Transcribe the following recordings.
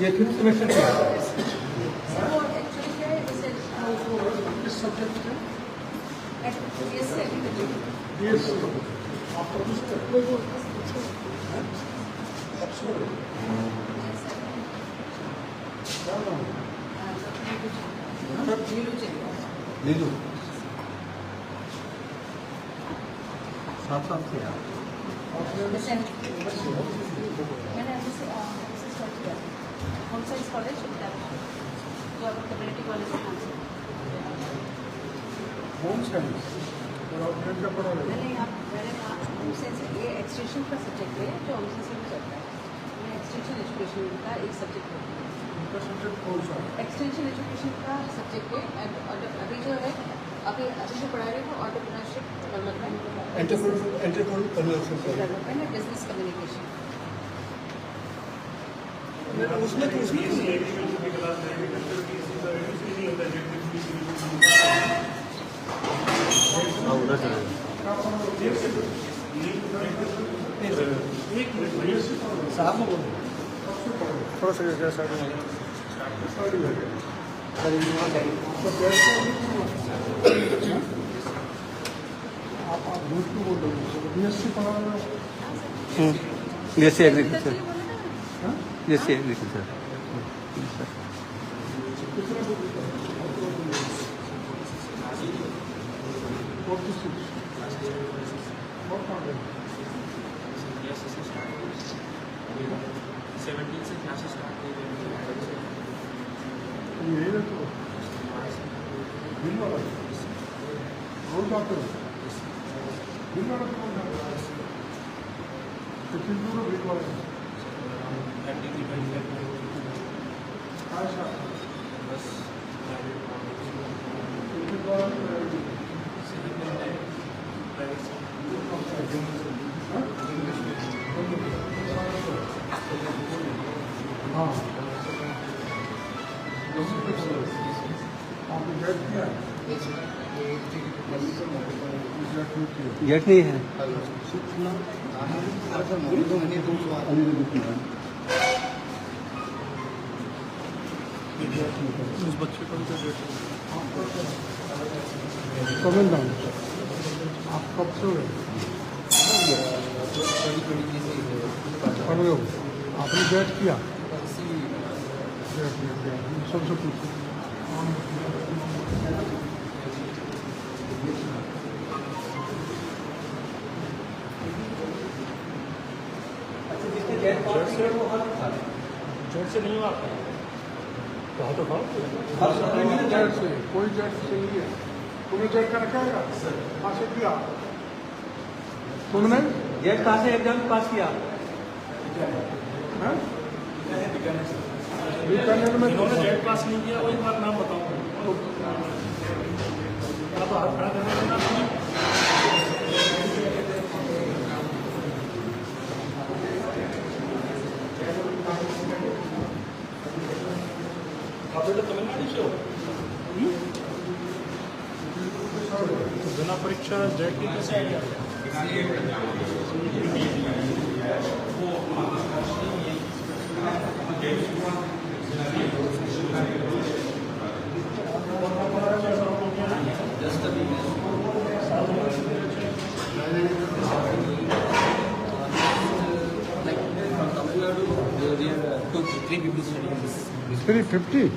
ये फिर सेमेस्टर क्या है? किस सब्जेक्ट है? नीलू साथ साथ से यार मैंने होम साइंस कॉलेज जो आप कम्युनिटी कॉलेज में होम साइंस और आप क्या पढ़ा रहे मैंने होम साइंस ये एक्सटेंशन का सब्जेक्ट है जो होम साइंस में चलता है। मैं एक्सटेंशन एजुकेशन का एक सब्जेक्ट है। उनका सब्जेक्ट कौन सा है? एक्सटेंशन एजुकेशन का सब्जेक्ट है। अभी जो है अभी जो पढ़ा रहे हो entrepreneurship development development and business communication. उसमें तो साहब को बोलो थोड़ा सा क्या साइड में आप झूठ क्यों बोल रहे हो? बीएससी पढ़ा रहे हो? बीएससी एग्रीकल्चर बीएससी एग्रीकल्चर यही रहते हो? बिल वाला रोज आते हो? बिल वाला कौन जाता है? कितनी दूर है बिल वाला? अच्छा बस हाँ आपने गेट किया? गेट नहीं है उस बच्चे का भी गेट कमेंट डाउन आप कब से हो पढ़ रहे हो? आपने गेट किया? सबसे पूछो जेट से नहीं हो आप तो खाओ जेट से कोई जेट से नहीं है। तुमने जेट का रखा है कहाँ से किया तुमने? गेट कहाँ से एग्जाम पास किया? बीकानेर में इन्होंने जेट पास नहीं किया वही बात नाम बताऊँ आप हाथ खड़ा करने का नाम आप बेटा तमिलनाडु से हो तो बिना परीक्षा जेट की कैसे आ गया? Three 50?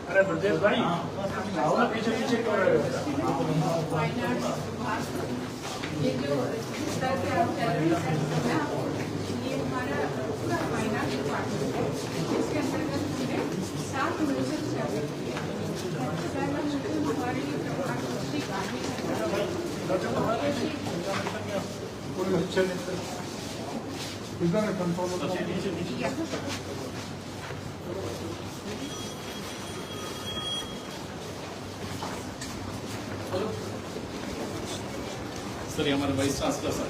अरे ब्रजेश भाई आओ ना, पीछे पीछे क्यों रहे हो? ये जो स्तर पे आप चल रहे हैं, ये हमारा पूरा फाइनेंस डिपार्टमेंट है, इसके अंतर्गत हमने 7 म्यूजिक सर्विस किया। हमारी प्रधानमंत्री गांधी इधर है कंट्रोल सर, ये हमारे वाइस चांसलर सर।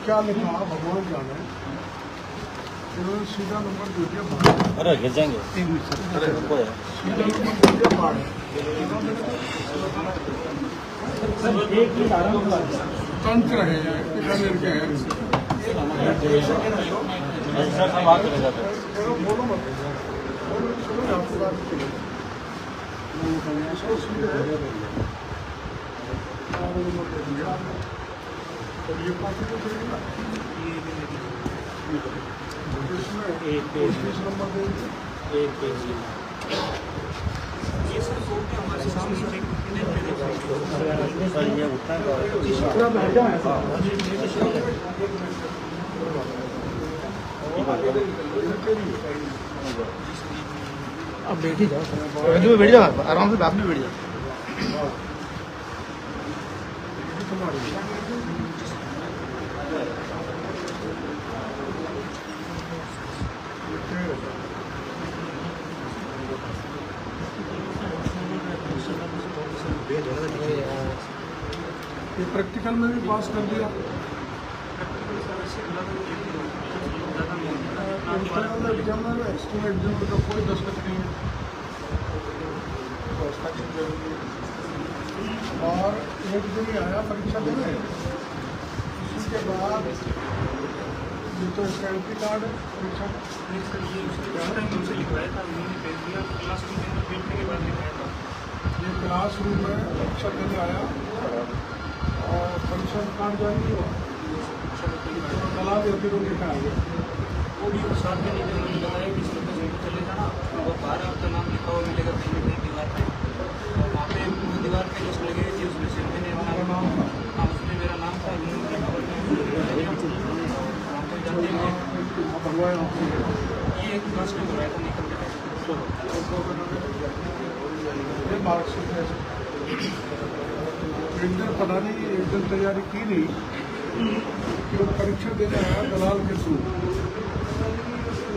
क्या लिखा भगवान जाने, इन्होंने सीधा नंबर दे दिया बाढ़। अरे गिर जाएंगे। सीधा नंबर दे दिया बाढ़। तंत्र है के बात करे जाते हैं। बोलो मत, आपकी बात ये पार्टी को करेगी ना, एक नंबर देंगे, एक ये उठना अब बैठ ही जाओ, बैठ जाओ आराम से, बाद में बैठ जाओ। ये प्रैक्टिकल में भी पास कर दिया। एग्जाम में एक्सटर्नल एग्जाम का कोई दस्तखत नहीं है, और एक दिन ही आया परीक्षा देने, उसके बाद ये तो इसका एंट्री कार्ड है परीक्षा नहीं सर, ये उसके टाइम उनसे लिखवाया था, उन्होंने भेज दिया, क्लास रूम के अंदर बैठने के बाद लिखवाया था। ये क्लास रूम में परीक्षा देने आया और परीक्षा कार्ड जारी नहीं हुआ कला देते लोग लिखा है वो भी साथ में नहीं थे, उन्होंने बताया कि इसमें तो चले जाना, वो 12 आपका नाम लिखा हुआ मिलेगा कहीं ना कहीं दीवार पे, और वहाँ पे वो दीवार पे लिस्ट लगी थी, उसमें से मैंने अपना नाम था, हाँ उसमें मेरा नाम था, उन्होंने खबर नहीं आपको जानते हैं बनवाया ये एक क्लास में करवाया था, निकल ये मार्कशीट है एक दिन पता नहीं एक दिन तैयारी की नहीं कि वो परीक्षा देने आया दलाल के थ्रू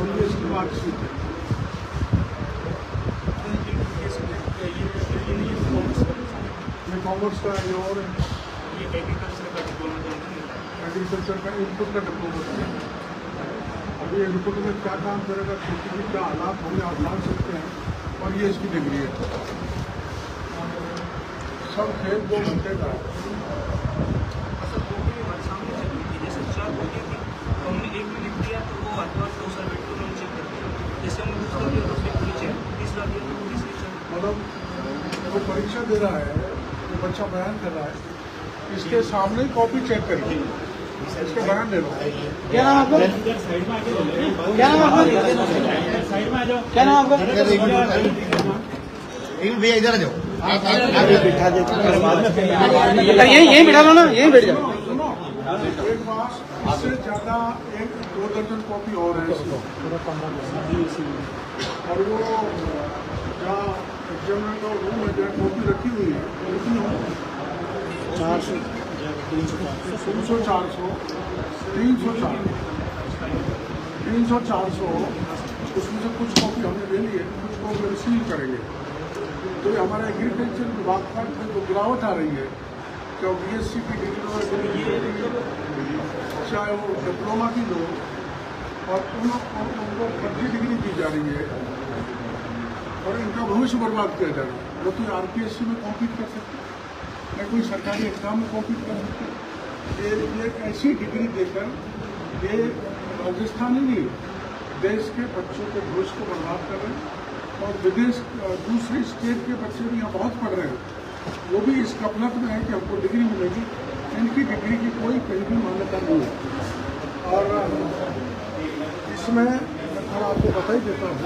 और ये इसकी मार्कशीट है ये कॉमर्स का ये और ये एग्रीकल्चर का डिप्लोमा जो मिलता है। एग्रीकल्चर का इनपुट का डिप्लोमा है अभी इनपुट में क्या काम करेगा खेती के क्या हालात होंगे आप जान सकते हैं और ये इसकी डिग्री है सब खेल 2 घंटे का है असल वो भी हमारे सामने चल रही थी, जैसे 4 हो गई थी तो हमने एक में लिख दिया तो वो हाथ 2 सर्वेट को उन्होंने चेक कर दिया, जैसे हमने दूसरा दिया तो उसने पूरी चेक, तीसरा दिया तो पूरी चेक। मतलब वो परीक्षा दे रहा है जो बच्चा बयान कर रहा है इसके सामने ही कॉपी चेक करके इसके बयान ले लो क्या नाम आपका? क्या नाम आपका? क्या नाम आपका? भैया इधर आ जाओ, बिठा देते यही बिठा लो ना, यही बैठ जाओ। सुनो एक बार इससे ज़्यादा 1-2 दर्जन कॉपी और है और वो जहाँ एग्जामिनर का रूम है जहाँ कॉपी रखी हुई है कितनी हो 300 400 300 उसमें से कुछ कॉपी हमने ले ली है कुछ कॉपी रिसीव करेंगे तो ये हमारे एग्रीकल्चर विभाग का जो गिरावट आ रही है क्या BSc की डिग्री चाहे वो डिप्लोमा की लो और उनको फर्जी डिग्री दी जा रही है और इनका भविष्य बर्बाद किया जा रहा है। वो तो RPSC में कॉम्पीट कर सकते या कोई सरकारी एग्जाम में कॉम्पीट कर सकते ये एक ऐसी डिग्री देकर ये राजस्थान ही नहीं देश के बच्चों के भविष्य को बर्बाद कर रहे हैं और विदेश दूसरी स्टेट के बच्चे भी यहाँ बहुत पढ़ रहे हैं वो भी इस गफलत में है कि हमको डिग्री मिलेगी इनकी डिग्री की कोई कहीं भी मान्यता नहीं है और इसमें मैं थोड़ा आपको बता ही देता हूँ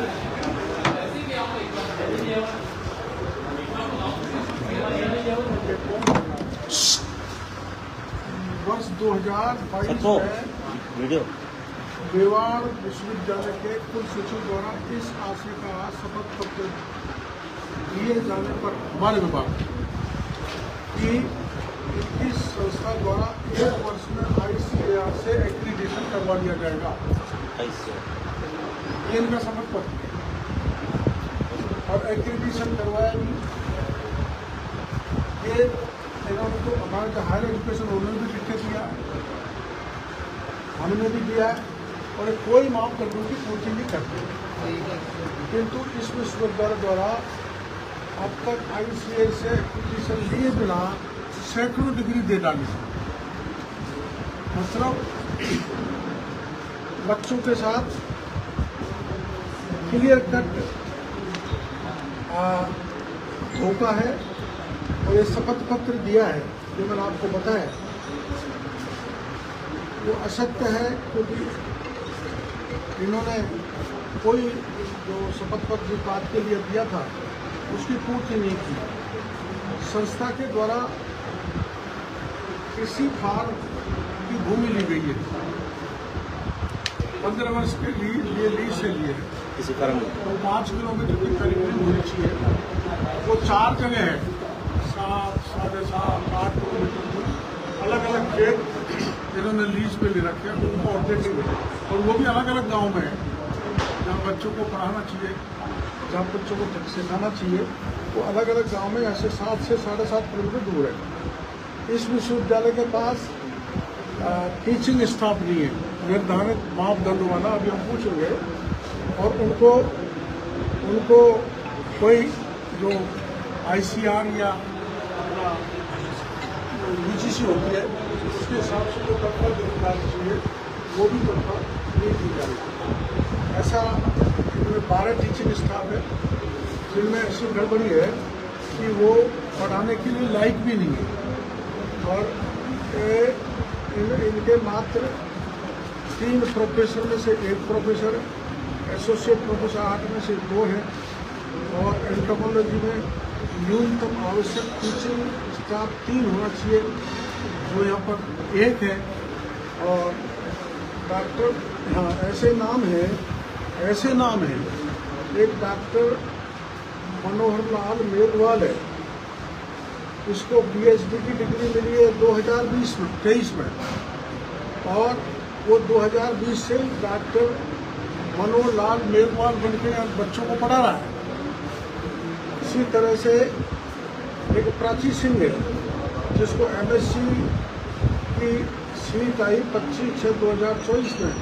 वर्ष 2022 में मेवाड़ विश्वविद्यालय के कुल सचिव द्वारा इस आशय का शपथ पत्र दिए जाने पर हमारे विभाग कि इस संस्था द्वारा 1 वर्ष में ICAR से एक्रीडिटेशन करवा लिया जाएगा ये इनका शपथ पत्र और एक्रीडिटेशन करवाया नहीं ये इन्होंने तो हमारे जो हायर एजुकेशन उन्होंने भी लिख के दिया हमने भी दिया और कोई मापदंडों की पूर्ति नहीं करते किंतु इस विश्वविद्यालय द्वारा अब तक ICAR से एक्रीडिटेशन लिए बिना सैकड़ों डिग्री दे डाली मतलब बच्चों के साथ क्लियर कट धोखा है और ये शपथ पत्र दिया है जो मैंने आपको बताया वो असत्य है क्योंकि इन्होंने कोई जो शपथ पत्र जिस बात के लिए दिया था उसकी पूर्ति नहीं की संस्था के द्वारा कृषि फार्म की भूमि ली गई है 15 वर्ष के लिए लीज से लिए है किसी कारण तो 5 किलोमीटर की करीब होनी चाहिए वो 4 जगह है 7, 7.5, 8 किलोमीटर दूर अलग अलग खेत इन्होंने लीज पे ले रखे हैं उनको ऑर्डेटिंग और वो भी अलग अलग गांव में है जहाँ बच्चों को पढ़ाना चाहिए जहाँ बच्चों को सिखाना चाहिए वो अलग अलग गांव में ऐसे 7 से 7.5 किलोमीटर दूर है इस विश्वविद्यालय के पास टीचिंग स्टाफ नहीं है निर्धारित मापदंडों वाला अभी हम पूछेंगे और उनको कोई जो ICAR या अपना UGC होती है उसके हिसाब से जो दफ्तर दिखाना चाहिए वो भी तनख्वाह नहीं दी जा रही। ऐसा इनमें 12 टीचिंग स्टाफ है जिनमें ऐसी गड़बड़ी है कि वो पढ़ाने के लिए लायक भी नहीं है। और इनके मात्र 3 प्रोफेसर में से 1 प्रोफेसर है, एसोसिएट प्रोफेसर 8 में से 2 हैं, और एंथ्रोपोलॉजी में न्यूनतम आवश्यक टीचिंग स्टाफ 3 होना चाहिए, जो यहाँ पर 1 है। और डॉक्टर, हाँ ऐसे नाम हैं, एक डॉक्टर मनोहर लाल मेघवाल है, इसको PhD की डिग्री मिली है 2023 में, और वो 2020 से डॉक्टर मनोहर लाल मेघवाल बनके बच्चों को पढ़ा रहा है। इसी तरह से एक प्राची सिंह है जिसको MSc की सीट आई 25/6/2024 में,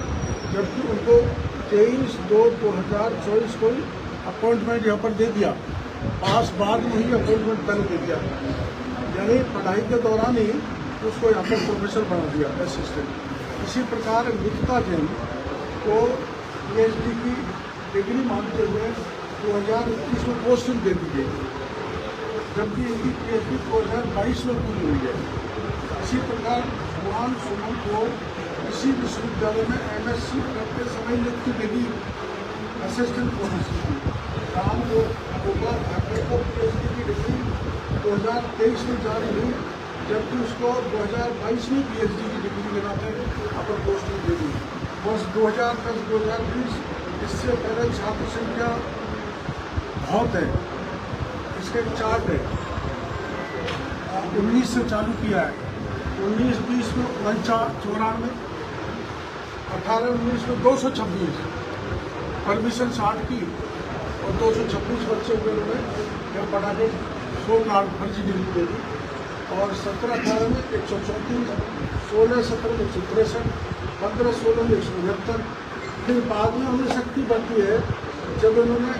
जबकि उनको 23/2/2024 को अपॉइंटमेंट यहाँ पर दे दिया, पास बाद में ही अपॉइंटमेंट पहले दे दिया, यानी पढ़ाई के दौरान ही उसको यहाँ पर प्रोफेसर बना दिया असिस्टेंट। इसी प्रकार निकिता जैन को PhD की डिग्री मानते हुए 2021 में पोस्टिंग दे दी गई, जबकि इनकी PhD 2022 में पूरी हुई है। इसी प्रकार भगवान सुमन को इसी विश्वविद्यालय में MSc करते समय लिखी डिग्री असिस्टेंट प्रोफेसर की। राम गोपाल ठाकरे को PhD की डिग्री 2023 में जारी हुई, जबकि उसको 2022 में PhD की डिग्री लेना था, अपर पोस्टिंग दे दी। वर्ष 2010-2020 इससे पहले छात्र संख्या बहुत है, इसके चार्ट है। 19 से चालू किया है, 19-20 में 94, 18-19 में 226, परमिशन 60 की और 226 बच्चे हुए उन्होंने यहाँ पढ़ा के 100 कार्ड फर्जी डिग्री दे दी। और 17-18 में 134, 16-17 में 163, 15-16 में 179। फिर बाद में उन्हें शक्ति बढ़ती है जब उन्होंने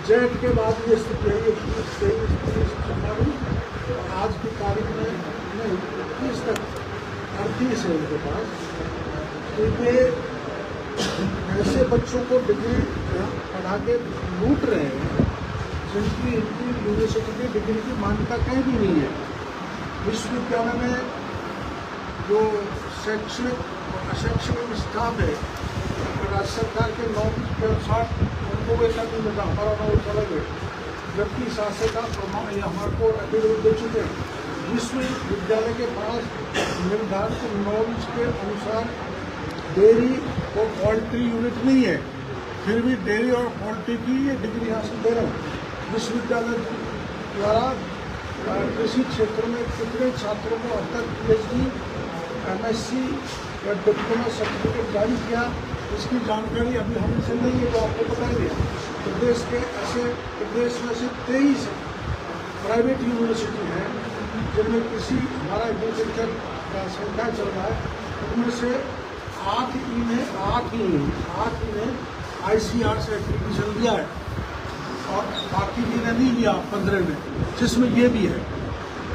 जेट के बाद ये स्थिति है, 23 आज की तारीख में नहीं 21 तक 38 है उनके पास। क्योंकि ऐसे बच्चों को डिग्री पढ़ा के लूट रहे हैं जिनकी इनकी यूनिवर्सिटी की डिग्री की मान्यता कहीं भी नहीं है। विश्वविद्यालय में जो शैक्षणिक और अशैक्षणिक स्टाफ है, राज्य सरकार के नॉर्म के अनुसार उनको वेतन नहीं मिलता, हमारा नॉर्म चला गया, जबकि शासन का प्रमाण ये हमारे को एफिडेविट दे चुके हैं। विश्वविद्यालय के पास निर्धारित नॉर्म्स के अनुसार डेयरी और पोल्ट्री यूनिट नहीं है, फिर भी डेयरी और पोल्ट्री की ये डिग्री हासिल दे रहे हैं। विश्वविद्यालय द्वारा कृषि क्षेत्र में कितने छात्रों को अब तक PhD, MSc या डिप्लोमा सर्टिफिकेट जारी किया, इसकी जानकारी अभी हमसे नहीं है, तो आपको बताएंगे। प्रदेश के ऐसे प्रदेश में से 23 प्राइवेट यूनिवर्सिटी हैं जिनमें कृषि हमारा एग्रीकल्चर का संख्या चल रहा है, उनमें से 8 ही ने ICR से एक्रीडिटेशन लिया है और बाकी भी ने नहीं लिया 15 में, जिसमें ये भी है।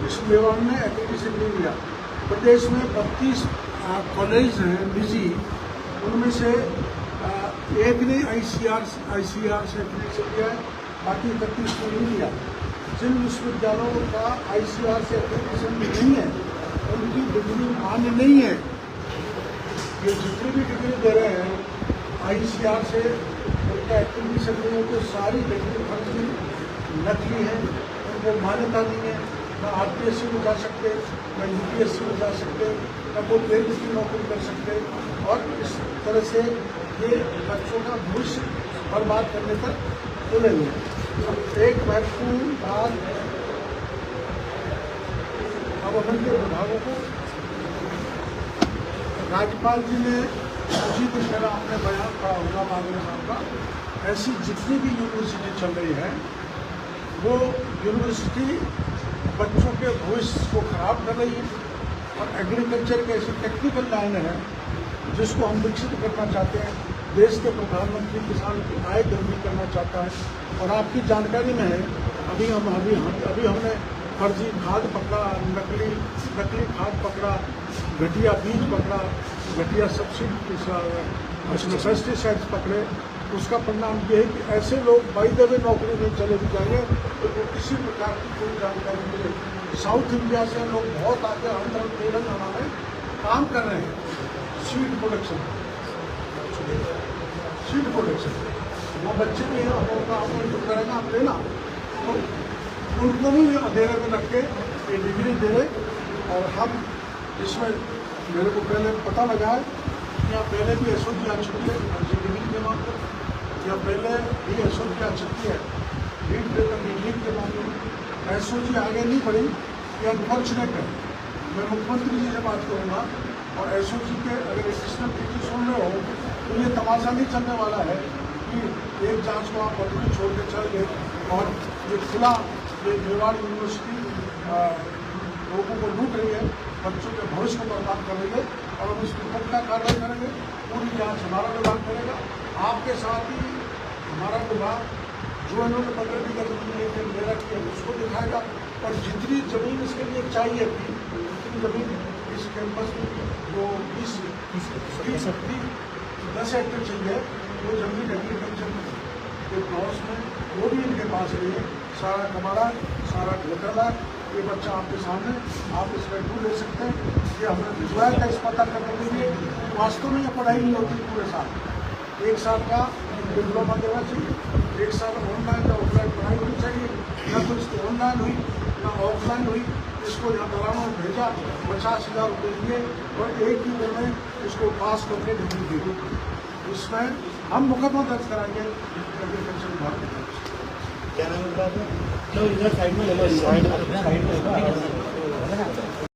इस मेवाड़ ने एक्रीडिटेशन नहीं लिया। प्रदेश में 32 कॉलेज हैं निजी, उनमें से एक ने ICR से एक्रीडिटेशन लिया है, बाकी 31 को नहीं लिया। जिन विश्वविद्यालयों का ICR से एक्रीडिटेशन नहीं है उनकी डिग्री मान्य नहीं है। ये जितनी भी डिग्री दे रहे हैं ICR से उनका एक्रीडिटेशन नहीं है, तो सारी डिग्री फर्जी नकली है, उनको मान्यता नहीं है। न RPSC में जा सकते, न UPSC में जा सकते, न कोई रेलवे की नौकरी कर सकते, और इस तरह से ये बच्चों का भविष्य बर्बाद करने पर तुलेंगे। एक महत्वपूर्ण बात अब अपन के विभागों को, राज्यपाल जी ने उसी दिन पहला अपने बयान पढ़ा होगा माननीय साहब का, ऐसी जितनी भी यूनिवर्सिटी चल रही है वो यूनिवर्सिटी बच्चों के भविष्य को खराब कर रही है। और एग्रीकल्चर के ऐसी टेक्निकल लाइन है जिसको हम विकसित करना चाहते हैं। देश के प्रधानमंत्री किसान की आय दोगुनी करना चाहता है। और आपकी जानकारी में है, अभी हमने फर्जी खाद पकड़ा, नकली खाद पकड़ा, घटिया बीज पकड़ा, घटिया सब्सिडी उसमें पेस्टिसाइड्स पकड़े, उसका परिणाम ये है कि ऐसे लोग बाई द वे नौकरी में चले भी जाएंगे तो किसी प्रकार की कोई जानकारी मिले। साउथ इंडिया से लोग बहुत आगे आंध्र तेलंगाना में काम कर रहे हैं, सीड प्रोडक्शन वो बच्चे भी हैं, उनका आपको जो करेगा आप लेना, तो उनको भी अंधेरे में रख के ये डिग्री दे रहे। और हम इसमें मेरे को पहले पता लगा है कि यहाँ पहले भी SOG आ चुकी है डिग्री के मामले में, या पहले भी SOG आ चुकी है लीड पेपर लीड के मामले में। SOG आगे नहीं बढ़ी, ये अनफॉर्चुनेट है। मैं मुख्यमंत्री जी से बात करूँगा और SOG के अगर एडिशनल ड्यूटी सुन रहे हो तो ये तमाशा नहीं चलने वाला है कि एक जांच को आप बदली छोड़ के चल गए और ये खुला ये मेवाड़ यूनिवर्सिटी लोगों को लूट रही है, बच्चों के भविष्य को बर्बाद कर रही है और हम इस पर पक्का कार्रवाई करेंगे। पूरी जांच हमारा विभाग करेगा, आपके साथ ही हमारा विभाग जो इन्होंने 15 बीघा जमीन लेकर मेरा किया उसको दिखाएगा। और जितनी जमीन इसके लिए चाहिए थी, जितनी जमीन इस कैंपस में जो 10 हेक्टेयर चाहिए, वो जमीन एग्रीकल्चर में के प्लॉट्स में वो भी इनके पास रही है। सारा कमारा, सारा घोटाला, ये बच्चा आपके सामने, आप इसका टू ले सकते हैं। ये हमने भिजवाया था इस पता करने के लिए। वास्तव में ये पढ़ाई नहीं होती पूरे साल, 1 साल का डिप्लोमा देना चाहिए, 1 साल ऑनलाइन या ऑफलाइन पढ़ाई होनी चाहिए। ना तो इसकी ऑनलाइन हुई ना ऑफलाइन हुई, इसको यहाँ दलालों में भेजा, 50,000 रुपये दिए और एक ही दिन में इसको पास करके डिग्री दी। इसमें हम मुकदमा दर्ज कराएंगे एग्रीकल्चर विभाग के। क्या नाम है? इधर साइड में ले लो, साइड में।